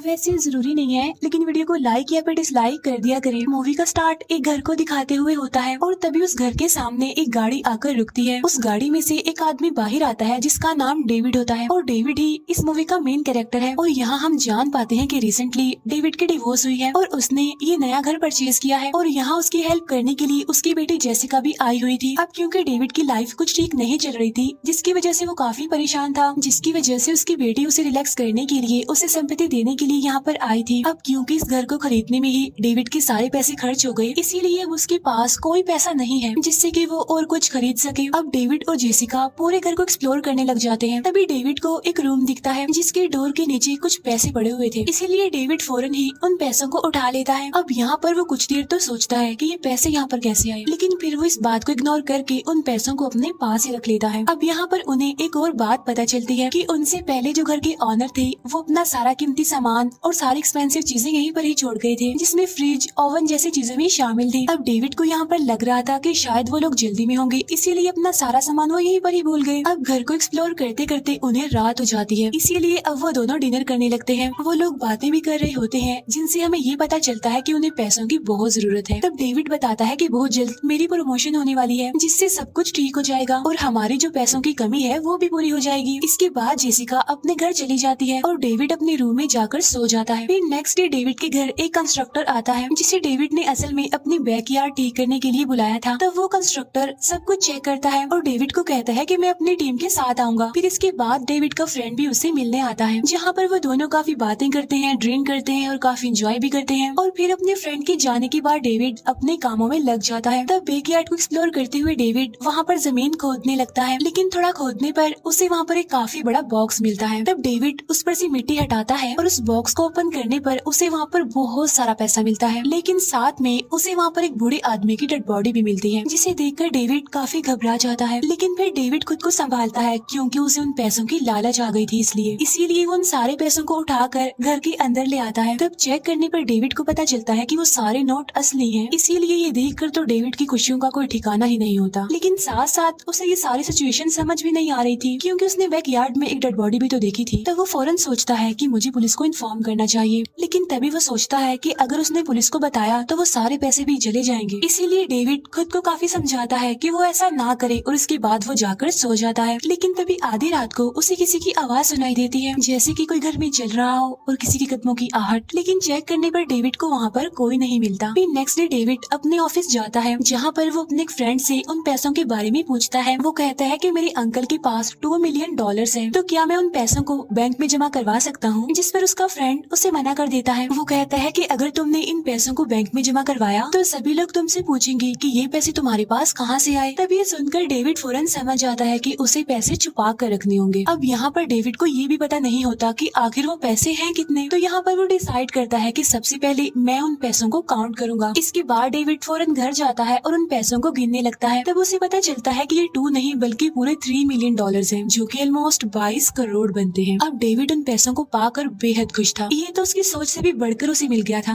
वैसे जरूरी नहीं है, लेकिन वीडियो को लाइक या फिर डिसलाइक कर दिया करें। मूवी का स्टार्ट एक घर को दिखाते हुए होता है और तभी उस घर के सामने एक गाड़ी आकर रुकती है। उस गाड़ी में से एक आदमी बाहर आता है जिसका नाम डेविड होता है और डेविड ही इस मूवी का मेन कैरेक्टर है। और यहाँ हम जान पाते हैं कि रिसेंटली डेविड की डिवोर्स हुई है और उसने ये नया घर परचेज किया है और यहाँ उसकी हेल्प करने के लिए उसकी बेटी जेसिका भी आई हुई थी। अब क्योंकि डेविड की लाइफ कुछ ठीक नहीं चल रही थी, जिसकी वजह से वो काफी परेशान था, जिसकी वजह से उसकी बेटी उसे रिलैक्स करने के लिए, उसे सिंपैथी देने के लिए यहाँ पर आई थी। अब क्योंकि इस घर को खरीदने में ही डेविड के सारे पैसे खर्च हो गए, इसीलिए अब उसके पास कोई पैसा नहीं है जिससे कि वो और कुछ खरीद सके। अब डेविड और जेसिका पूरे घर को एक्सप्लोर करने लग जाते हैं। तभी डेविड को एक रूम दिखता है जिसके डोर के नीचे कुछ पैसे पड़े हुए थे, इसीलिए डेविड फौरन ही उन पैसों को उठा लेता है। अब यहाँ पर वो कुछ देर तो सोचता है कि ये पैसे यहाँ पर कैसे आए, लेकिन फिर वो इस बात को इग्नोर करके उन पैसों को अपने पास ही रख लेता है। अब यहाँ पर उन्हें एक और बात पता चलती है कि उनसे पहले जो घर के ऑनर थे वो अपना सारा कीमती सामान और सारी एक्सपेंसिव चीजें यहीं पर ही छोड़ गए थे, जिसमें फ्रिज, ओवन जैसी चीजें भी शामिल थी। अब डेविड को यहाँ पर लग रहा था कि शायद वो लोग जल्दी में होंगे, इसीलिए अपना सारा सामान वो यहीं पर ही भूल गए। अब घर को एक्सप्लोर करते करते उन्हें रात हो जाती है, इसीलिए अब वो दोनों डिनर करने लगते हैं। वो लोग बातें भी कर रहे होते हैं जिनसे हमें ये पता चलता है कि उन्हें पैसों की बहुत जरूरत है। तब डेविड बताता है कि बहुत जल्द मेरी प्रमोशन होने वाली है, जिससे सब कुछ ठीक हो जाएगा और हमारी जो पैसों की कमी है वो भी पूरी हो जाएगी। इसके बाद जेसिका अपने घर चली जाती है और डेविड अपने रूम में जाकर सो जाता है। फिर नेक्स्ट डे डेविड के घर एक कंस्ट्रक्टर आता है जिसे डेविड ने असल में अपनी बैकयार्ड ठीक करने के लिए बुलाया था। तब वो कंस्ट्रक्टर सब कुछ चेक करता है और डेविड को कहता है कि मैं अपनी टीम के साथ आऊंगा। फिर इसके बाद डेविड का फ्रेंड भी उससे मिलने आता है, जहाँ पर वो दोनों काफी बातें करते हैं, ड्रिंक करते हैं और काफी एंजॉय भी करते हैं। और फिर अपने फ्रेंड के जाने के बाद डेविड अपने कामों में लग जाता है। तब बैकयार्ड को एक्सप्लोर करते हुए डेविड वहाँ पर जमीन खोदने लगता है, लेकिन थोड़ा खोदने पर उसे वहाँ पर एक काफी बड़ा बॉक्स मिलता है। तब डेविड उस पर से मिट्टी हटाता है और उस बॉक्स को ओपन करने पर उसे वहाँ पर बहुत सारा पैसा मिलता है, लेकिन साथ में उसे वहाँ पर एक बूढ़े आदमी की डेड बॉडी भी मिलती है, जिसे देखकर डेविड काफी घबरा जाता है। लेकिन फिर डेविड खुद को संभालता है क्योंकि उसे उन पैसों की लालच आ गई थी, इसीलिए वो उन सारे पैसों को उठाकर घर के अंदर ले आता है। तब चेक करने पर डेविड को पता चलता है कि वो सारे नोट असली हैं, इसीलिए ये देखकर तो डेविड की खुशियों का कोई ठिकाना ही नहीं होता। लेकिन साथ साथ उसे ये सारी सिचुएशन समझ भी नहीं आ रही थी, क्योंकि उसने बैकयार्ड में एक डेड बॉडी भी तो देखी थी। तब वो फौरन सोचता है कि मुझे पुलिस को इन्फॉर्म करना चाहिए, लेकिन तभी वो सोचता है कि अगर उसने पुलिस को बताया तो वो सारे पैसे भी चले जाएंगे। इसीलिए डेविड खुद को काफी समझाता है कि वो ऐसा ना करे और उसके बाद वो जाकर सो जाता है। लेकिन तभी आधी रात को उसे किसी की आवाज सुनाई देती है, जैसे कि कोई घर में चल रहा हो और किसी के कदमों की आहट। लेकिन चेक करने पर डेविड को वहाँ पर कोई नहीं मिलता। फिर नेक्स्ट डे डेविड अपने ऑफिस जाता है, जहाँ पर वो अपने एक फ्रेंड से उन पैसों के बारे में पूछता है। वो कहता है कि मेरे अंकल के पास $2 मिलियन है, तो क्या मैं उन पैसों को बैंक में जमा करवा सकता हूँ? जिस पर उसका फ्रेंड उसे मना कर देता है। वो कहता है कि अगर तुमने इन पैसों को बैंक में जमा करवाया तो सभी लोग तुमसे पूछेंगे कि ये पैसे तुम्हारे पास कहाँ से आए। तब ये सुनकर डेविड फौरन समझ जाता है कि उसे पैसे छुपा कर रखने होंगे। अब यहाँ पर डेविड को ये भी पता नहीं होता कि आखिर वो पैसे हैं कितने। तो यहाँ पर वो डिसाइड करता है कि सबसे पहले मैं उन पैसों को काउंट करूंगा। इसके बाद डेविड फौरन घर जाता है और उन पैसों को गिनने लगता है। तब उसे पता चलता है कि ये 2 नहीं बल्कि पूरे $3 मिलियन हैं, जो कि ऑलमोस्ट 22 करोड़ बनते हैं। अब डेविड उन पैसों को पाकर बेहद खुश था। ये तो उसकी सोच से भी बढ़कर उसे मिल गया था।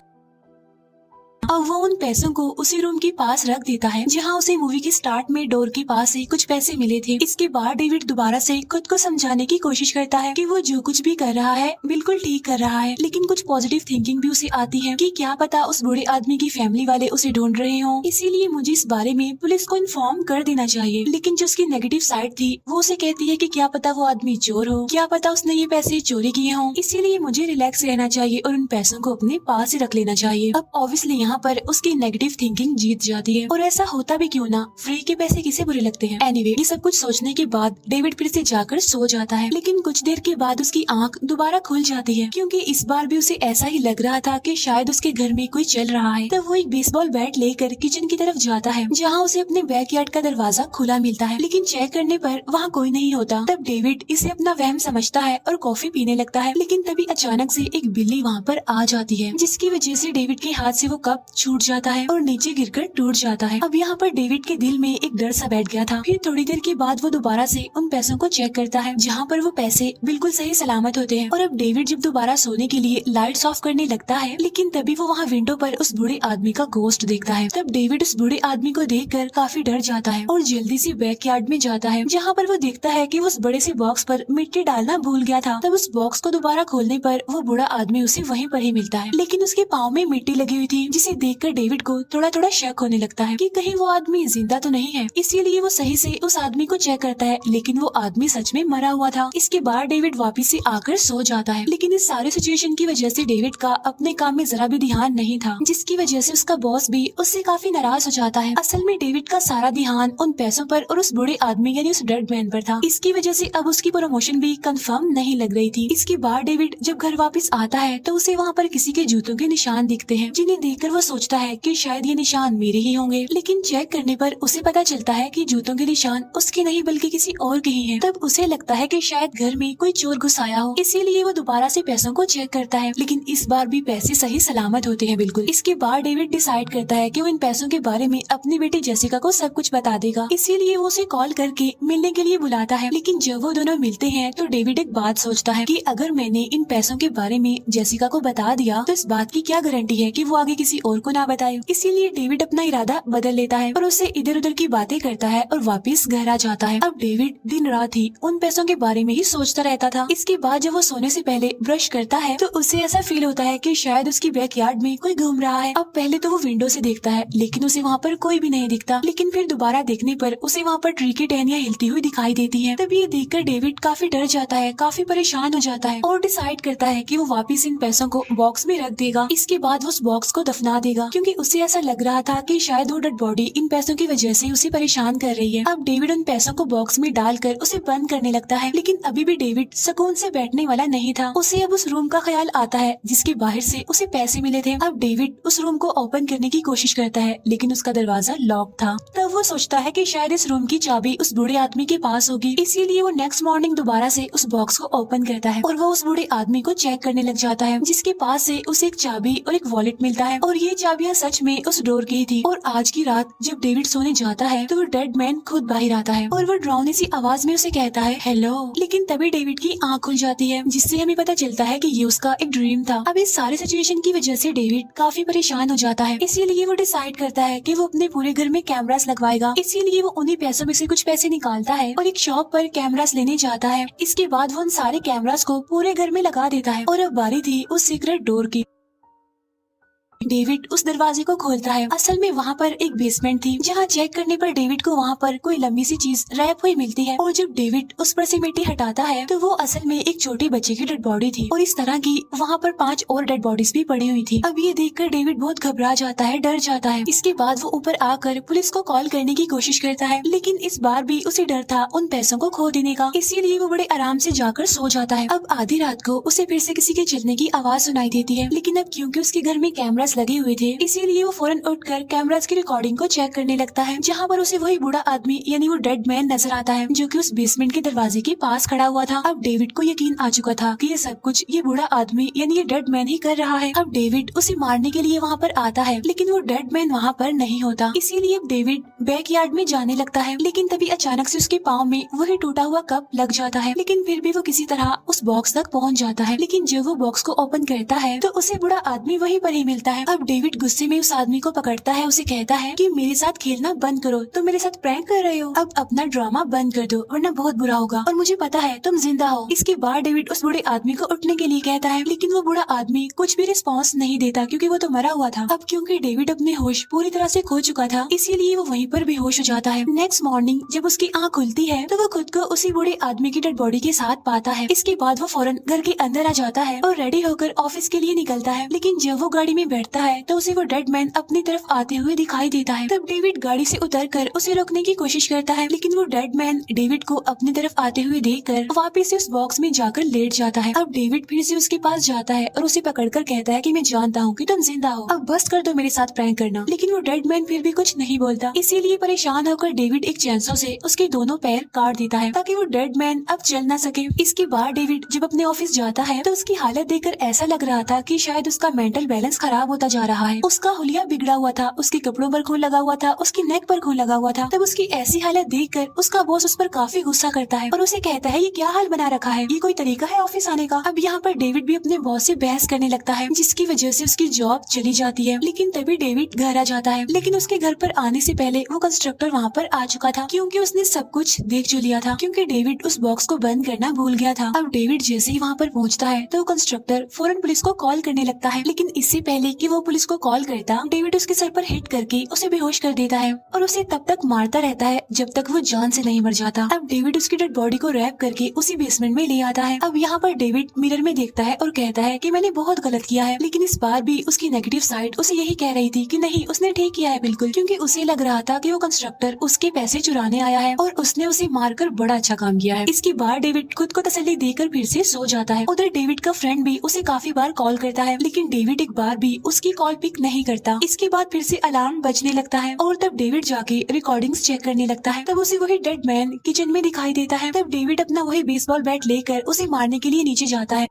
अब वो उन पैसों को उसी रूम के पास रख देता है जहाँ उसे मूवी के स्टार्ट में डोर के पास से कुछ पैसे मिले थे। इसके बाद डेविड दोबारा से खुद को समझाने की कोशिश करता है कि वो जो कुछ भी कर रहा है बिल्कुल ठीक कर रहा है, लेकिन कुछ पॉजिटिव थिंकिंग भी उसे आती है कि क्या पता उस बूढ़े आदमी की फैमिली वाले उसे ढूंढ रहे हों, इसीलिए मुझे इस बारे में पुलिस को इन्फॉर्म कर देना चाहिए। लेकिन जो उसकी नेगेटिव साइड थी वो उसे कहती है कि क्या पता वो आदमी चोर हो, क्या पता उसने ये पैसे चोरी किए हों, इसीलिए मुझे रिलैक्स रहना चाहिए और उन पैसों को अपने पास ही रख लेना चाहिए। अब ऑब्वियसली यहाँ पर उसकी नेगेटिव थिंकिंग जीत जाती है, और ऐसा होता भी क्यों ना, फ्री के पैसे किसे बुरे लगते हैं। एनीवे, ये सब कुछ सोचने के बाद डेविड फिर से जाकर सो जाता है, लेकिन कुछ देर के बाद उसकी आंख दोबारा खुल जाती है, क्योंकि इस बार भी उसे ऐसा ही लग रहा था कि शायद उसके घर में कोई चल रहा है। तब वो एक बेसबॉल बैट लेकर किचन की तरफ जाता है, जहाँ उसे अपने बैकयार्ड का दरवाजा खुला मिलता है, लेकिन चेक करने पर वहाँ कोई नहीं होता। तब डेविड इसे अपना वहम समझता है और कॉफी पीने लगता है, लेकिन तभी अचानक से एक बिल्ली वहाँ पर आ जाती है, जिसकी वजह से डेविड के हाथ से वो कप छूट जाता है और नीचे गिरकर टूट जाता है। अब यहाँ पर डेविड के दिल में एक डर सा बैठ गया था। फिर थोड़ी देर के बाद वो दोबारा से उन पैसों को चेक करता है जहाँ पर वो पैसे बिल्कुल सही सलामत होते हैं। और अब डेविड जब दोबारा सोने के लिए लाइट्स ऑफ करने लगता है, लेकिन तभी वो वहाँ विंडो पर उस बूढ़े आदमी का गोश्त देखता है। तब डेविड उस बूढ़े आदमी को देखकर काफी डर जाता है और जल्दी से बैकयार्ड में जाता है, जहाँ पर वो देखता है कि वो उस बड़े से बॉक्स पर मिट्टी डालना भूल गया था। तब उस बॉक्स को दोबारा खोलने पर वो बूढ़ा आदमी उसे वहीं पर ही मिलता है, लेकिन उसके पाँव में मिट्टी लगी हुई थी, जिसे देखकर डेविड को थोड़ा थोड़ा शक होने लगता है कि कहीं वो आदमी जिंदा तो नहीं है। इसीलिए वो सही से उस आदमी को चेक करता है, लेकिन वो आदमी सच में मरा हुआ था। इसके बाद डेविड वापिस से आकर सो जाता है, लेकिन इस सारे सिचुएशन की वजह से डेविड का अपने काम में जरा भी ध्यान नहीं था, जिसकी वजह से उसका बॉस भी उससे काफी नाराज हो जाता है। असल में डेविड का सारा ध्यान उन पैसों पर और उस बूढ़े आदमी यानी उस डेड मैन पर था। इसकी वजह से अब उसकी प्रमोशन भी कंफर्म नहीं लग रही थी। इसके बाद डेविड जब घर वापस आता है तो उसे वहाँ पर किसी के जूतों के निशान दिखते हैं, जिन्हें देखकर वो सोचता है कि शायद ये निशान मेरे ही होंगे। लेकिन चेक करने पर उसे पता चलता है कि जूतों के निशान उसके नहीं बल्कि किसी और के ही हैं। तब उसे लगता है कि शायद घर में कोई चोर घुस आया हो, इसीलिए वो दोबारा से पैसों को चेक करता है, लेकिन इस बार भी पैसे सही सलामत होते हैं बिल्कुल। इसके बाद डेविड डिसाइड करता है कि वो इन पैसों के बारे में अपनी बेटी जेसिका को सब कुछ बता देगा, इसीलिए वो उसे कॉल करके मिलने के लिए बुलाता है। लेकिन जब वो दोनों मिलते हैं तो डेविड एक बात सोचता है कि अगर मैंने इन पैसों के बारे में जेसिका को बता दिया तो इस बात की क्या गारंटी है कि वो आगे किसी और को ना बताए। इसीलिए डेविड अपना इरादा बदल लेता है और उससे इधर उधर की बातें करता है और वापस घर आ जाता है। अब डेविड दिन रात ही उन पैसों के बारे में ही सोचता रहता था। इसके बाद जब वो सोने से पहले ब्रश करता है तो उसे ऐसा फील होता है कि शायद उसकी बैकयार्ड में कोई घूम रहा है। अब पहले तो वो विंडो से देखता है, लेकिन उसे वहाँ पर कोई भी नहीं दिखता, लेकिन फिर दोबारा देखने पर उसे वहाँ पर ट्री की टहनियाँ हिलती हुई दिखाई देती है। तब ये देखकर डेविड काफी डर जाता है, काफी परेशान हो जाता है और डिसाइड करता है कि वो वापस इन पैसों को बॉक्स में रख देगा। इसके बाद वो उस बॉक्स को दफना देगा, क्योंकि उसे ऐसा लग रहा था कि शायद वो डेड बॉडी इन पैसों की वजह से उसे परेशान कर रही है। अब डेविड उन पैसों को बॉक्स में डालकर उसे बंद करने लगता है, लेकिन अभी भी डेविड सुकून से बैठने वाला नहीं था। उसे अब उस रूम का ख्याल आता है जिसके बाहर से उसे पैसे मिले थे। अब डेविड उस रूम को ओपन करने की कोशिश करता है, लेकिन उसका दरवाजा लॉक था। तब वो सोचता है कि शायद इस रूम की चाबी उस बूढ़े आदमी के पास होगी, इसीलिए वो नेक्स्ट मॉर्निंग दोबारा से उस बॉक्स को ओपन करता है और वो उस बूढ़े आदमी को चेक करने लग जाता है, जिसके पास से उसे एक चाबी और एक वॉलेट मिलता है और ये चाबियां सच में उस डोर की थी। और आज की रात जब डेविड सोने जाता है तो वो डेड मैन खुद बाहर आता है और वो डरावनी सी आवाज में उसे कहता है हेलो। लेकिन तभी डेविड की आंख खुल जाती है, जिससे हमें पता चलता है कि ये उसका एक ड्रीम था। अब इस सारे सिचुएशन की वजह से डेविड काफी परेशान हो जाता है, इसीलिए वो डिसाइड करता है कि वो अपने पूरे घर में कैमरास लगवाएगा। इसीलिए वो उन्हीं पैसों में से कुछ पैसे निकालता है और एक शॉप पर कैमरास लेने जाता है। इसके बाद वो उन सारे कैमरास को पूरे घर में लगा देता है और अब बारी थी उस सीक्रेट डोर की। डेविड उस दरवाजे को खोलता है। असल में वहाँ पर एक बेसमेंट थी, जहाँ चेक करने पर डेविड को वहाँ पर कोई लंबी सी चीज रैप हुई मिलती है और जब डेविड उस पर से मिट्टी हटाता है तो वो असल में एक छोटे बच्चे की डेड बॉडी थी और इस तरह की वहाँ पर 5 और डेड बॉडीज भी पड़ी हुई थी। अब ये देखकर डेविड बहुत घबरा जाता है, डर जाता है। इसके बाद वो ऊपर आकर पुलिस को कॉल करने की कोशिश करता है, लेकिन इस बार भी उसे डर था उन पैसों को खो देने का, इसीलिए वो बड़े आराम से जाकर सो जाता है। अब आधी रात को उसे फिर से किसी के चलने की आवाज सुनाई देती है, लेकिन अब क्योंकि उसके घर में कैमरास लगे हुए थे इसीलिए वो फौरन उठकर कैमरास की रिकॉर्डिंग को चेक करने लगता है, जहाँ पर उसे वही बूढ़ा आदमी यानी वो डेड मैन नजर आता है, जो कि उस बेसमेंट के दरवाजे के पास खड़ा हुआ था। अब डेविड को यकीन आ चुका था कि ये सब कुछ ये बूढ़ा आदमी यानी ये डेड मैन ही कर रहा है। अब डेविड उसे मारने के लिए वहाँ पर आता है, लेकिन वो डेड मैन वहाँ पर नहीं होता, इसीलिए अब डेविड बैकयार्ड में जाने लगता है। लेकिन तभी अचानक से उसके पाँव में वही टूटा हुआ कप लग जाता है, लेकिन फिर भी वो किसी तरह उस बॉक्स तक पहुँच जाता है। लेकिन जब वो बॉक्स को ओपन करता है तो उसे बूढ़ा आदमी वहीं पर ही मिलता है। अब डेविड गुस्से में उस आदमी को पकड़ता है, उसे कहता है कि मेरे साथ खेलना बंद करो, तुम मेरे साथ प्रैंक कर रहे हो। अब अपना ड्रामा बंद कर दो वरना बहुत बुरा होगा, और मुझे पता है तुम जिंदा हो। इसके बाद डेविड उस बूढ़े आदमी को उठने के लिए कहता है, लेकिन वो बूढ़ा आदमी कुछ भी रिस्पॉन्स नहीं देता, क्योंकि वो तो मरा हुआ था। अब क्योंकि डेविड अपने होश पूरी तरह से खो चुका था, इसीलिए वो वहीं पर बेहोश हो जाता है। नेक्स्ट मॉर्निंग जब उसकी आँख खुलती है तो वो खुद को उसी बूढ़े आदमी की डेड बॉडी के साथ पाता है। इसके बाद वो फौरन घर के अंदर आ जाता है और रेडी होकर ऑफिस के लिए निकलता है। लेकिन जब वो गाड़ी में बैठता है तो उसे वो डेड मैन अपनी तरफ आते हुए दिखाई देता है। तब डेविड गाड़ी से उतरकर उसे रोकने की कोशिश करता है, लेकिन वो डेड मैन डेविड को अपनी तरफ आते हुए देखकर वापस से उस बॉक्स में जाकर लेट जाता है। अब डेविड फिर से उसके पास जाता है और उसे पकड़कर कहता है कि मैं जानता हूँ कि तुम जिंदा हो, अब बस कर दो मेरे साथ प्रैंक करना। लेकिन वो डेड मैन फिर भी कुछ नहीं बोलता, इसीलिए परेशान होकर डेविड एक चैनसो से उसके दोनों पैर काट देता है ताकि वो डेड मैन अब चल ना सके। इसके बाद डेविड जब अपने ऑफिस जाता है तो उसकी हालत देखकर ऐसा लग रहा था कि शायद उसका मेंटल बैलेंस खराब हो होता जा रहा है। उसका हुलिया बिगड़ा हुआ था, उसके कपड़ों पर खून लगा हुआ था, उसकी नेक पर खून लगा हुआ था। तब उसकी ऐसी हालत देखकर उसका बॉस उस पर काफी गुस्सा करता है और उसे कहता है ये क्या हाल बना रखा है, ये कोई तरीका है ऑफिस आने का। अब यहाँ पर डेविड भी अपने बॉस से बहस करने लगता है, जिसकी वजह से उसकी जॉब चली जाती है। लेकिन तभी डेविड घर आ जाता है, लेकिन उसके घर पर आने से पहले वो कंस्ट्रक्टर वहाँ पर आ चुका था, क्योंकि उसने सब कुछ देख जो लिया था, क्योंकि डेविड उस बॉक्स को बंद करना भूल गया था। अब डेविड जैसे ही वहाँ पर पहुँचता है तो कंस्ट्रक्टर फौरन पुलिस को कॉल करने लगता है, लेकिन इससे पहले कि वो पुलिस को कॉल करता, डेविड उसके सर पर हिट करके उसे बेहोश कर देता है और उसे तब तक मारता रहता है जब तक वो जान से नहीं मर जाता। अब डेविड उसकी डेड बॉडी को रैप करके उसी बेसमेंट में ले आता है। अब यहाँ पर डेविड मिरर में देखता है और कहता है कि मैंने बहुत गलत किया है, लेकिन इस बार भी उसकी नेगेटिव साइड उसे यही कह रही थी कि नहीं, उसने ठीक किया है बिल्कुल, क्योंकि उसे लग रहा था कि वो कंस्ट्रक्टर उसके पैसे चुराने आया है और उसने उसे मारकर बड़ा अच्छा काम किया है। इसके बाद डेविड खुद को तसल्ली देकर फिर से सो जाता है। उधर डेविड का फ्रेंड भी उसे काफी बार कॉल करता है, लेकिन डेविड एक बार भी उसकी कॉल पिक नहीं करता। इसके बाद फिर से अलार्म बजने लगता है और तब डेविड जाके रिकॉर्डिंग्स चेक करने लगता है। तब उसे वही डेड मैन किचन में दिखाई देता है। तब डेविड अपना वही बेसबॉल बैट लेकर उसे मारने के लिए नीचे जाता है,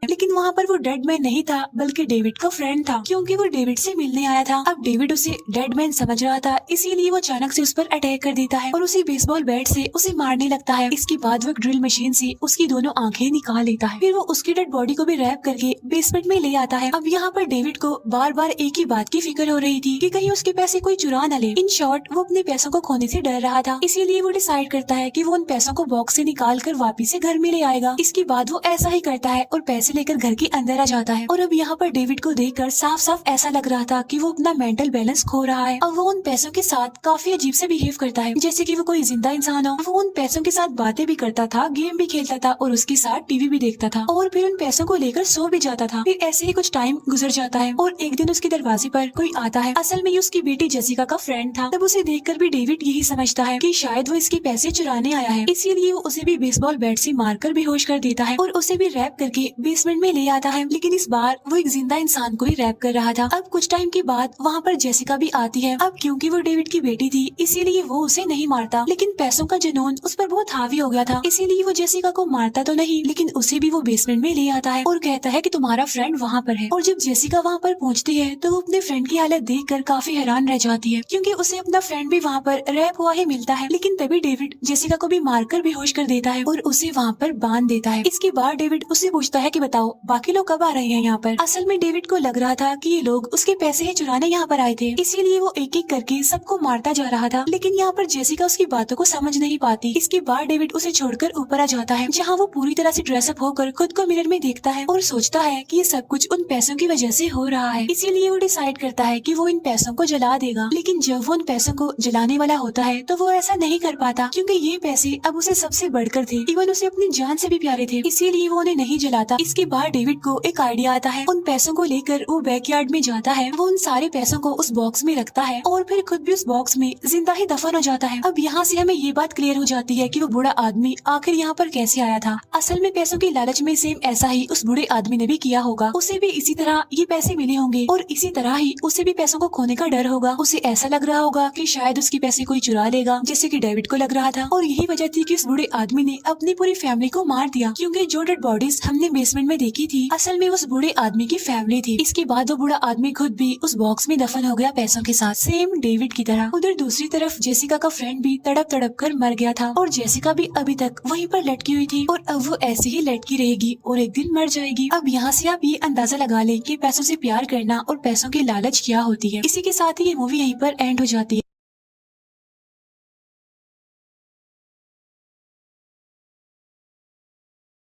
लेकिन वहाँ पर वो डेड मैन नहीं था बल्कि डेविड का फ्रेंड था, क्योंकि वो डेविड से मिलने आया था। अब डेविड उसे डेड मैन समझ रहा था, इसीलिए वो अचानक से उस पर अटैक कर देता है और उसी बेसबॉल बैट से उसे मारने लगता है। इसके बाद वो एक ड्रिल मशीन से उसकी दोनों आंखें निकाल लेता है, फिर वो उसकी डेड बॉडी को भी रैप करके बेसमेंट में ले आता है। अब यहाँ पर डेविड को बार बार एक ही बात की फिक्र हो रही थी कि कहीं उसके पैसे कोई चुरा न ले। इन शॉर्ट वो अपने पैसों को खोने से डर रहा था, इसीलिए वो डिसाइड करता है कि वो उन पैसों को बॉक्स से निकाल कर वापिस से घर में ले आएगा। इसके बाद वो ऐसा ही करता है और पैसे लेकर घर के अंदर आ जाता है। और अब यहाँ पर डेविड को देखकर साफ साफ ऐसा लग रहा था कि वो अपना मेंटल बैलेंस खो रहा है। अब वो उन पैसों के साथ काफी अजीब से बिहेव करता है, जैसे कि वो कोई जिंदा इंसान हो। वो उन पैसों के साथ बातें भी करता था, गेम भी खेलता था और उसके साथ टीवी भी देखता था और फिर उन पैसों को लेकर सो भी जाता था। फिर ऐसे ही कुछ टाइम गुजर जाता है और एक दिन उसके दरवाजे पर कोई आता है। असल में ये उसकी बेटी जेसिका का फ्रेंड था। तब उसे देखकर भी डेविड यही समझता है कि शायद वो इसके पैसे चुराने आया है, इसीलिए वो उसे भी बेसबॉल बैट से मारकर बेहोश कर देता है और उसे भी रैप करके बेसमेंट में ले आता है। लेकिन इस बार वो एक जिंदा इंसान को ही रैप कर रहा था। अब कुछ टाइम के बाद वहाँ पर जेसिका भी आती है। अब क्योंकि वो डेविड की बेटी थी इसीलिए वो उसे नहीं मारता, लेकिन पैसों का जुनून उस पर बहुत हावी हो गया था, इसीलिए वो जेसिका को मारता तो नहीं, लेकिन उसे भी वो बेसमेंट में ले आता है और कहता है कि तुम्हारा फ्रेंड वहाँ पर है। और जब जेसिका वहाँ पर पहुँचती है तो वो अपने फ्रेंड की हालत देखकर काफी हैरान रह जाती है, क्योंकि उसे अपना फ्रेंड भी वहाँ पर रैप हुआ ही मिलता है। लेकिन तभी डेविड जेसिका को भी मारकर बेहोश कर देता है और उसे वहाँ पर बांध देता है। इसके बाद डेविड उससे पूछता है कि बताओ बाकी लोग कब आ रहे हैं यहाँ पर। असल में डेविड को लग रहा था कि ये लोग उसके पैसे ही चुराने यहाँ पर आए थे, इसीलिए वो एक एक करके सबको मारता जा रहा था। लेकिन यहाँ पर जेसिका उसकी बातों को समझ नहीं पाती। इसके बाद डेविड उसे छोड़कर ऊपर आ जाता है, जहाँ वो पूरी तरह से ड्रेसअप होकर खुद को मिरर में देखता है और सोचता है कि ये सब कुछ उन पैसों की वजह से हो रहा है। इसीलिए वो डिसाइड करता है कि वो इन पैसों को जला देगा। लेकिन जब वो उन पैसों को जलाने वाला होता है तो वो ऐसा नहीं कर पाता, क्योंकि ये पैसे अब उसे सबसे बढ़कर थे, इवन उसे अपनी जान से भी प्यारे थे, इसीलिए वो उन्हें नहीं जलाता। इसके बाद डेविड को एक आइडिया आता है। उन पैसों को लेकर वो बैकयार्ड में जाता है, वो उन सारे पैसों को उस बॉक्स में रखता है और फिर खुद भी उस बॉक्स में जिंदा ही दफन हो जाता है। अब यहाँ से हमें ये बात क्लियर हो जाती है कि वो बूढ़ा आदमी आखिर यहाँ पर कैसे आया था। असल में पैसों की लालच में सेम ऐसा ही उस बूढ़े आदमी ने भी किया होगा, उसे भी इसी तरह ये पैसे मिले होंगे और इसी तरह ही उसे भी पैसों को खोने का डर होगा। उसे ऐसा लग रहा होगा कि शायद उसके पैसे कोई चुरा लेगा, जैसे कि डेविड को लग रहा था। और यही वजह थी कि उस बूढ़े आदमी ने अपनी पूरी फैमिली को मार दिया, क्योंकि जो डेड बॉडीज हमने बेसमेंट में देखी थी असल में उस बूढ़े आदमी की फैमिली थी। इसके बाद वो बूढ़ा आदमी खुद भी उस बॉक्स में दफन हो गया पैसों के साथ, सेम डेविड की तरह। उधर दूसरी तरफ जेसिका का फ्रेंड भी तड़प तड़प कर मर गया था और जेसिका भी अभी तक वहीं पर लटकी हुई थी और अब वो ऐसे ही लटकी रहेगी और एक दिन मर जाएगी। अब यहाँ से आप ये अंदाजा लगा लें कि पैसों से प्यार करना और पैसों की लालच क्या होती है। इसी के साथ ही ये मूवी यहीं पर एंड हो जाती है।